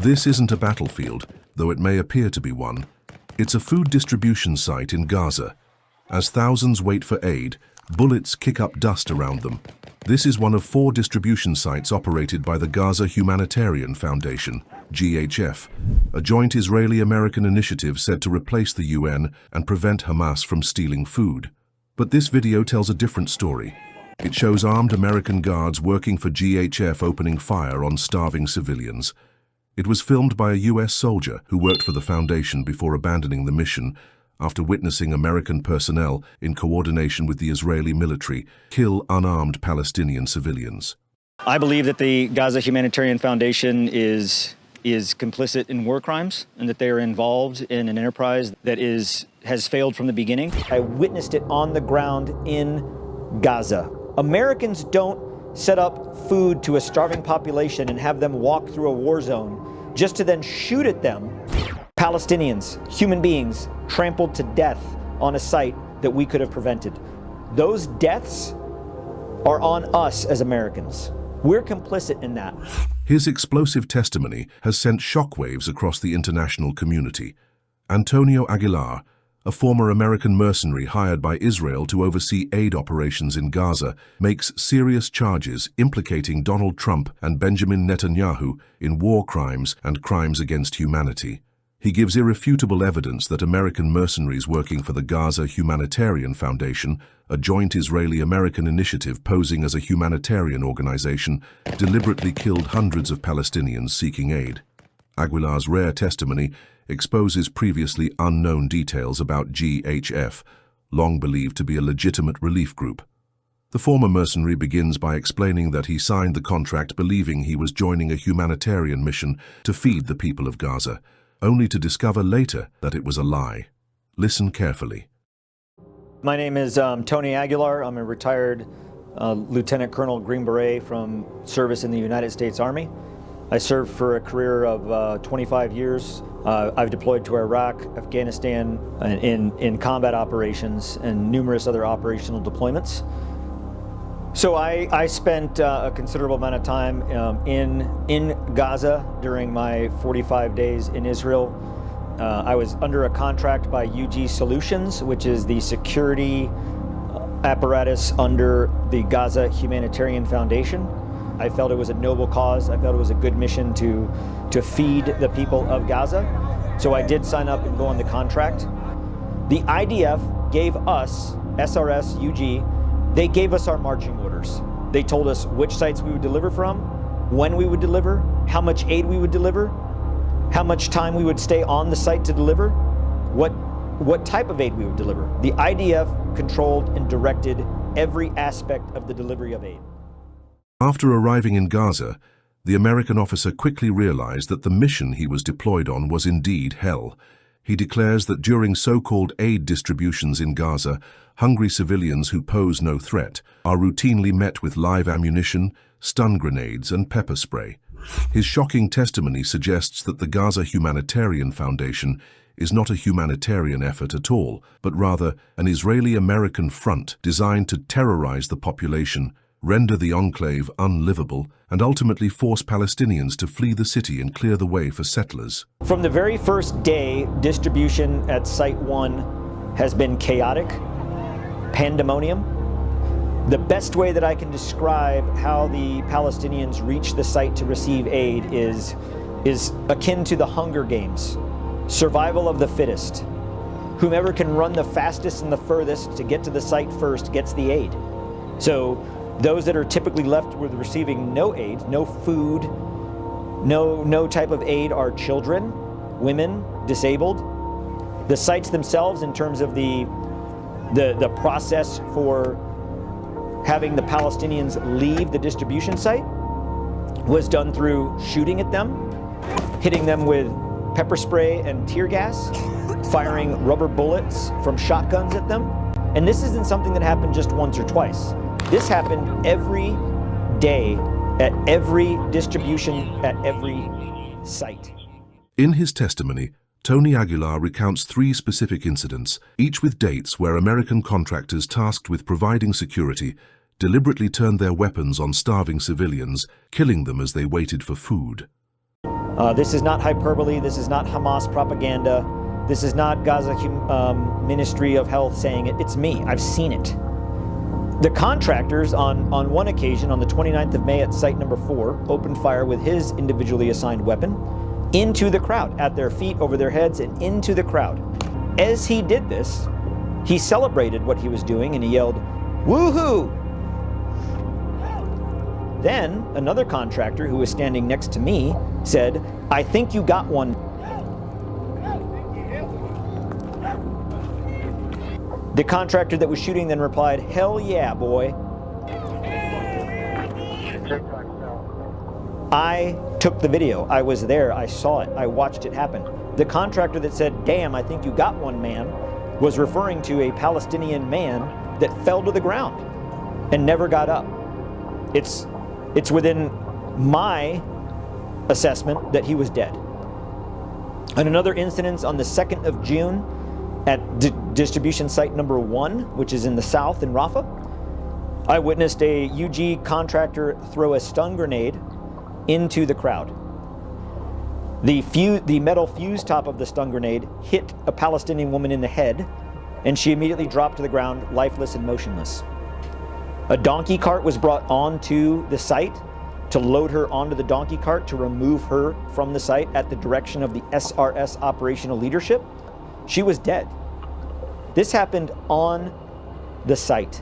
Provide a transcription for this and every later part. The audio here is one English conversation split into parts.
This isn't a battlefield, though it may appear to be one. It's a food distribution site in Gaza. As thousands wait for aid, bullets kick up dust around them. This is one of 4 distribution sites operated by the Gaza Humanitarian Foundation, GHF, a joint Israeli-American initiative said to replace the UN and prevent Hamas from stealing food. But this video tells a different story. It shows armed American guards working for GHF opening fire on starving civilians. It was filmed by a US soldier who worked for the foundation before abandoning the mission after witnessing American personnel, in coordination with the Israeli military, kill unarmed Palestinian civilians. I believe that the Gaza Humanitarian Foundation is complicit in war crimes and that they are involved in an enterprise that has failed from the beginning. I witnessed it on the ground in Gaza. Americans don't set up food to a starving population and have them walk through a war zone just to then shoot at them. Palestinians, human beings, trampled to death on a site that we could have prevented. Those deaths are on us as Americans. We're complicit in that. His explosive testimony has sent shockwaves across the international community. Antonio Aguilar, a former American mercenary hired by Israel to oversee aid operations in Gaza, makes serious charges implicating Donald Trump and Benjamin Netanyahu in war crimes and crimes against humanity. He gives irrefutable evidence that American mercenaries working for the Gaza Humanitarian Foundation, a joint Israeli-American initiative posing as a humanitarian organization, deliberately killed hundreds of Palestinians seeking aid. Aguilar's rare testimony exposes previously unknown details about GHF, long believed to be a legitimate relief group. The former mercenary begins by explaining that he signed the contract believing he was joining a humanitarian mission to feed the people of Gaza, only to discover later that it was a lie. Listen carefully. My name is Tony Aguilar. I'm a retired Lieutenant Colonel Green Beret from service in the United States Army. I served for a career of 25 years. I've deployed to Iraq, Afghanistan, in combat operations and numerous other operational deployments. So I spent a considerable amount of time in Gaza during my 45 days in Israel. I was under a contract by UG Solutions, which is the security apparatus under the Gaza Humanitarian Foundation. I felt it was a noble cause. I felt it was a good mission to feed the people of Gaza. So I did sign up and go on the contract. The IDF gave us, SRS, UG, they gave us our marching orders. They told us which sites we would deliver from, when we would deliver, how much aid we would deliver, how much time we would stay on the site to deliver, what type of aid we would deliver. The IDF controlled and directed every aspect of the delivery of aid. After arriving in Gaza, the American officer quickly realized that the mission he was deployed on was indeed hell. He declares that during so-called aid distributions in Gaza, hungry civilians who pose no threat are routinely met with live ammunition, stun grenades, and pepper spray. His shocking testimony suggests that the Gaza Humanitarian Foundation is not a humanitarian effort at all, but rather an Israeli-American front designed to terrorize the population, render the enclave unlivable, and ultimately force Palestinians to flee the city and clear the way for settlers. From the very first day, distribution at Site 1 has been chaotic, pandemonium. The best way that I can describe how the Palestinians reach the site to receive aid is akin to the Hunger Games. Survival of the fittest. Whomever can run the fastest and the furthest to get to the site first gets the aid. So those that are typically left with receiving no aid, no food, no type of aid are children, women, disabled. The sites themselves, in terms of the process for having the Palestinians leave the distribution site, was done through shooting at them, hitting them with pepper spray and tear gas, firing rubber bullets from shotguns at them. And this isn't something that happened just once or twice. This happened every day at every distribution, at every site. In his testimony, Tony Aguilar recounts 3 specific incidents, each with dates where American contractors tasked with providing security deliberately turned their weapons on starving civilians, killing them as they waited for food. This is not hyperbole. This is not Hamas propaganda. This is not Gaza Ministry of Health saying it. It's me. I've seen it. The contractors on one occasion, on the 29th of May at site number 4, opened fire with his individually assigned weapon into the crowd, at their feet, over their heads, and into the crowd. As he did this, he celebrated what he was doing and he yelled, "Woohoo!" Then another contractor who was standing next to me said, "I think you got one." The contractor that was shooting then replied, "Hell yeah, boy." I took the video. I was there. I saw it. I watched it happen. The contractor that said, "Damn, I think you got one, man," was referring to a Palestinian man that fell to the ground and never got up. It's within my assessment that he was dead. And another incident on the 2nd of June at distribution site number 1, which is in the south in Rafah, I witnessed a UG contractor throw a stun grenade into the crowd. The metal fuse top of the stun grenade hit a Palestinian woman in the head, and she immediately dropped to the ground, lifeless and motionless. A donkey cart was brought onto the site to load her onto the donkey cart to remove her from the site at the direction of the SRS operational leadership. She was dead. This happened on the site.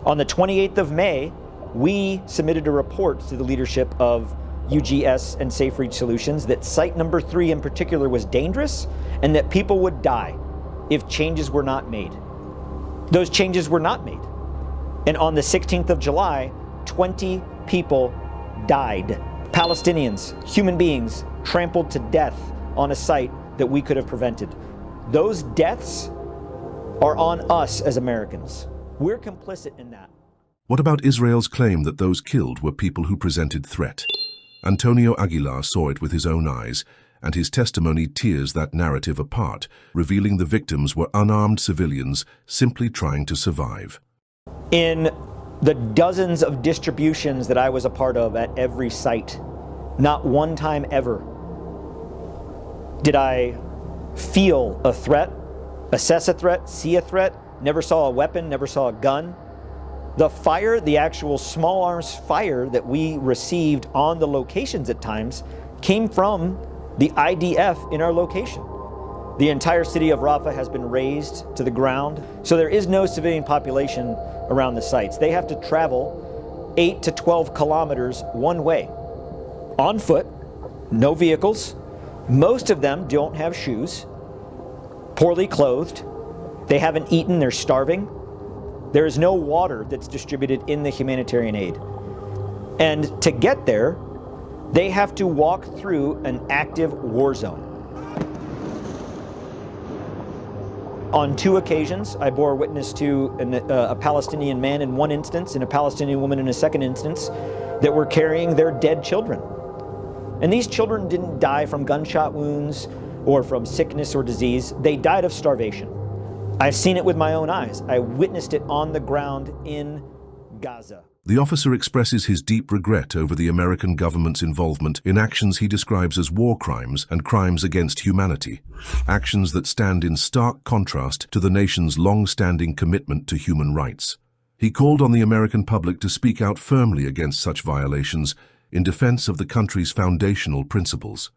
On the 28th of May, we submitted a report to the leadership of UGS and Safe Reach Solutions that site number 3 in particular was dangerous and that people would die if changes were not made. Those changes were not made. And on the 16th of July, 20 people died. Palestinians, human beings, trampled to death on a site that we could have prevented. Those deaths are on us as Americans. We're complicit in that. What about Israel's claim that those killed were people who presented threat? Antonio Aguilar saw it with his own eyes, and his testimony tears that narrative apart, revealing the victims were unarmed civilians simply trying to survive. In the dozens of distributions that I was a part of at every site, not one time ever did I feel a threat, assess a threat, see a threat, never saw a weapon, never saw a gun. The fire, the actual small arms fire that we received on the locations at times came from the IDF in our location. The entire city of Rafah has been razed to the ground, so there is no civilian population around the sites. They have to travel 8 to 12 kilometers one way, on foot, no vehicles. Most of them don't have shoes, poorly clothed. They haven't eaten, they're starving. There is no water that's distributed in the humanitarian aid. And to get there, they have to walk through an active war zone. On 2 occasions, I bore witness to a Palestinian man in one instance and a Palestinian woman in a second instance that were carrying their dead children. And these children didn't die from gunshot wounds or from sickness or disease. They died of starvation. I've seen it with my own eyes. I witnessed it on the ground in Gaza. The officer expresses his deep regret over the American government's involvement in actions he describes as war crimes and crimes against humanity, actions that stand in stark contrast to the nation's long-standing commitment to human rights. He called on the American public to speak out firmly against such violations in defense of the country's foundational principles.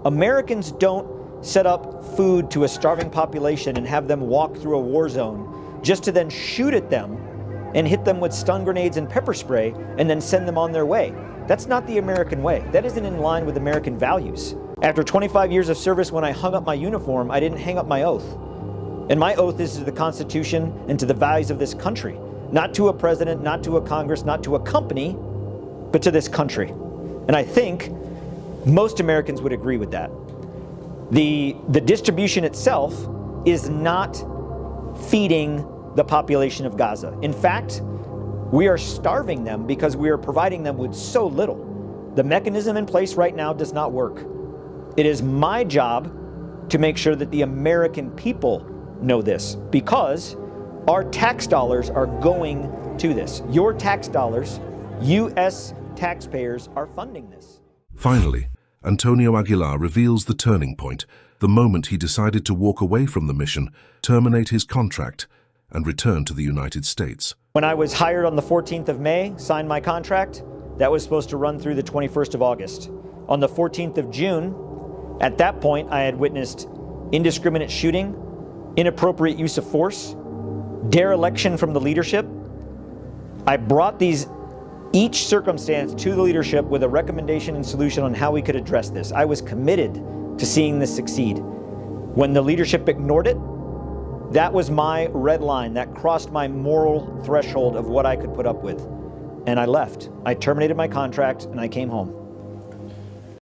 Americans don't set up food to a starving population and have them walk through a war zone just to then shoot at them and hit them with stun grenades and pepper spray and then send them on their way. That's not the American way. That isn't in line with American values. After 25 years of service, when I hung up my uniform, I didn't hang up my oath. And my oath is to the Constitution and to the values of this country. Not to a president, not to a Congress, not to a company, but to this country. And I think most Americans would agree with that. The distribution itself is not feeding the population of Gaza. In fact, we are starving them because we are providing them with so little. The mechanism in place right now does not work. It is my job to make sure that the American people know this, because our tax dollars are going to this. Your tax dollars, U.S. taxpayers, are funding this. Finally, Antonio Aguilar reveals the turning point, the moment he decided to walk away from the mission, terminate his contract, and return to the United States. When I was hired on the 14th of May, signed my contract, that was supposed to run through the 21st of August. On the 14th of June, at that point, I had witnessed indiscriminate shooting, inappropriate use of force, dereliction from the leadership. I brought each circumstance to the leadership with a recommendation and solution on how we could address this. I was committed to seeing this succeed. When the leadership ignored it, that was my red line. That crossed my moral threshold of what I could put up with. And I left. I terminated my contract and I came home.